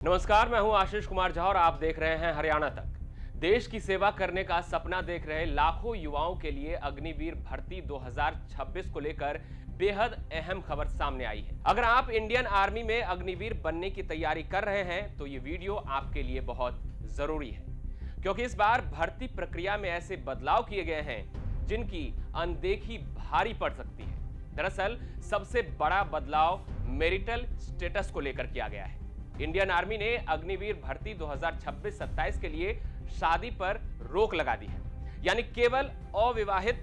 नमस्कार, मैं हूं आशीष कुमार झा और आप देख रहे हैं हरियाणा तक। देश की सेवा करने का सपना देख रहे लाखों युवाओं के लिए अग्निवीर भर्ती 2026 को लेकर बेहद अहम खबर सामने आई है। अगर आप इंडियन आर्मी में अग्निवीर बनने की तैयारी कर रहे हैं तो ये वीडियो आपके लिए बहुत जरूरी है, क्योंकि इस बार भर्ती प्रक्रिया में ऐसे बदलाव किए गए हैं जिनकी अनदेखी भारी पड़ सकती है। दरअसल सबसे बड़ा बदलाव मैरिटल स्टेटस को लेकर किया गया है। इंडियन आर्मी ने अग्निवीर भर्ती 2026-27 के लिए शादी पर रोक लगा दी है, यानी केवल अविवाहित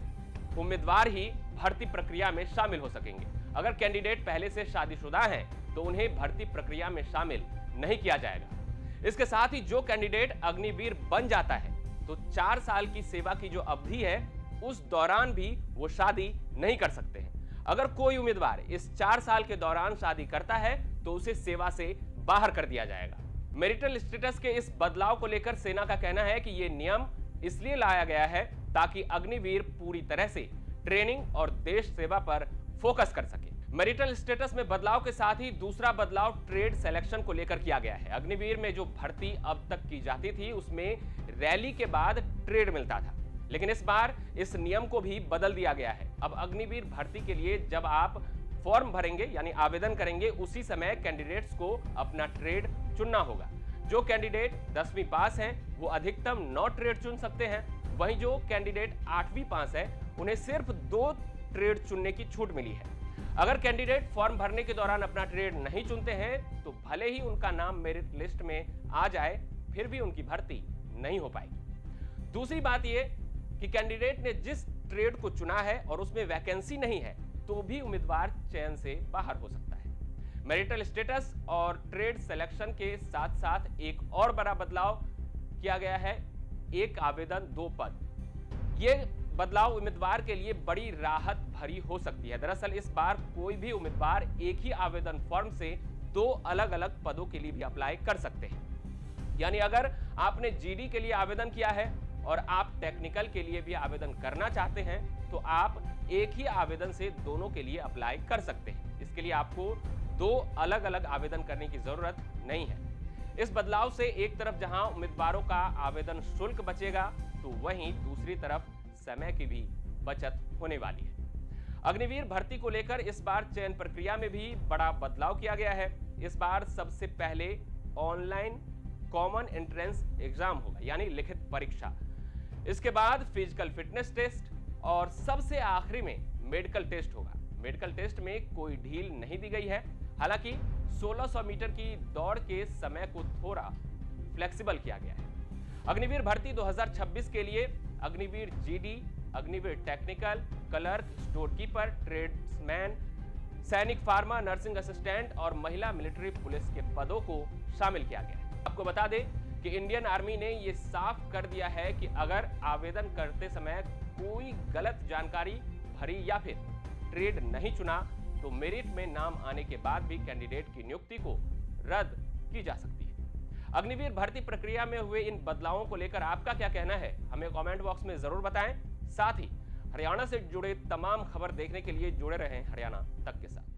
उम्मीदवार ही भर्ती प्रक्रिया में शामिल हो सकेंगे। अगर कैंडिडेट पहले से शादीशुदा हैं तो उन्हें भर्ती प्रक्रिया में शामिल नहीं किया जाएगा। इसके साथ ही जो कैंडिडेट अग्निवीर बन जाता है तो 4 साल की सेवा की जो अवधि है उस दौरान भी वो शादी नहीं कर सकते हैं। अगर कोई उम्मीदवार इस 4 साल के दौरान शादी करता है तो उसे सेवा से बाहर कर दिया जाएगा। मैरिटल स्टेटस के इस बदलाव को लेकर सेना का कहना है कि यह नियम इसलिए लाया गया है ताकि अग्निवीर पूरी तरह से ट्रेनिंग और देश सेवा पर फोकस कर सके। मैरिटल स्टेटस में बदलाव के साथ ही दूसरा बदलाव ट्रेड सिलेक्शन को लेकर किया गया है। अग्निवीर में जो भर्ती अब तक की जाती थी उसमें रैली के बाद ट्रेड मिलता था, लेकिन इस बार इस नियम को भी बदल दिया गया है। अब अग्निवीर भर्ती के लिए जब आप फॉर्म भरेंगे यानी आवेदन करेंगे, उसी समय कैंडिडेट्स को अपना ट्रेड चुनना होगा। जो कैंडिडेट 10वीं पास हैं वो अधिकतम 9 ट्रेड चुन सकते हैं, वहीं जो कैंडिडेट 8वीं पास है उन्हें सिर्फ 2 ट्रेड चुनने की छूट मिली है। अगर कैंडिडेट फॉर्म भरने के दौरान अपना ट्रेड नहीं चुनते हैं तो भले ही उनका नाम मेरिट लिस्ट में आ जाए, फिर भी उनकी भर्ती नहीं हो पाएगी। दूसरी बात यह कि कैंडिडेट ने जिस ट्रेड को चुना है और उसमें वैकेंसी नहीं है तो भी उम्मीदवार चयन से बाहर हो सकता है। मैरिटल स्टेटस और ट्रेड सिलेक्शन के साथ साथ एक और बड़ा बदलाव किया गया है, एक आवेदन 2 पद। यह बदलाव उम्मीदवार के लिए बड़ी राहत भरी हो सकती है। दरअसल इस बार कोई भी उम्मीदवार एक ही आवेदन फॉर्म से 2 अलग अलग पदों के लिए भी अप्लाई कर सकते हैं। यानी अगर आपने जीडी के लिए आवेदन किया है और आप टेक्निकल के लिए भी आवेदन करना चाहते हैं तो आप एक ही आवेदन से दोनों के लिए अप्लाई कर सकते हैं। इसके लिए आपको 2 अलग अलग आवेदन करने की जरूरत नहीं है। इस बदलाव से एक तरफ जहां उम्मीदवारों का आवेदन शुल्क बचेगा तो वहीं दूसरी तरफ समय की भी बचत होने वाली है। अग्निवीर भर्ती को लेकर इस बार चयन प्रक्रिया में भी बड़ा बदलाव किया गया है। इस बार सबसे पहले ऑनलाइन कॉमन एंट्रेंस एग्जाम होगा, यानी लिखित परीक्षा। इसके बाद फिजिकल फिटनेस टेस्ट और सबसे आखिरी में मेडिकल टेस्ट होगा। मेडिकल टेस्ट में कोई ढील नहीं दी गई है। हालांकि 1600 मीटर की दौड़ के समय को थोड़ा फ्लेक्सिबल किया गया है। अग्निवीर भर्ती 2026 के लिए Agniveer GD, Agniveer technical, clerk, store keeper, tradesman, सैनिक, फार्मा, नर्सिंग असिस्टेंट और महिला मिलिट्री पुलिस के पदों को शामिल किया गया है। आपको बता दें कि इंडियन आर्मी ने यह साफ कर दिया है कि अगर आवेदन करते समय कोई गलत जानकारी भरी या फिर ट्रेड नहीं चुना तो मेरिट में नाम आने के बाद भी कैंडिडेट की नियुक्ति को रद्द की जा सकती है। अग्निवीर भर्ती प्रक्रिया में हुए इन बदलावों को लेकर आपका क्या कहना है, हमें कमेंट बॉक्स में जरूर बताएं। साथ ही हरियाणा से जुड़े तमाम खबर देखने के लिए जुड़े रहें हरियाणा तक के साथ।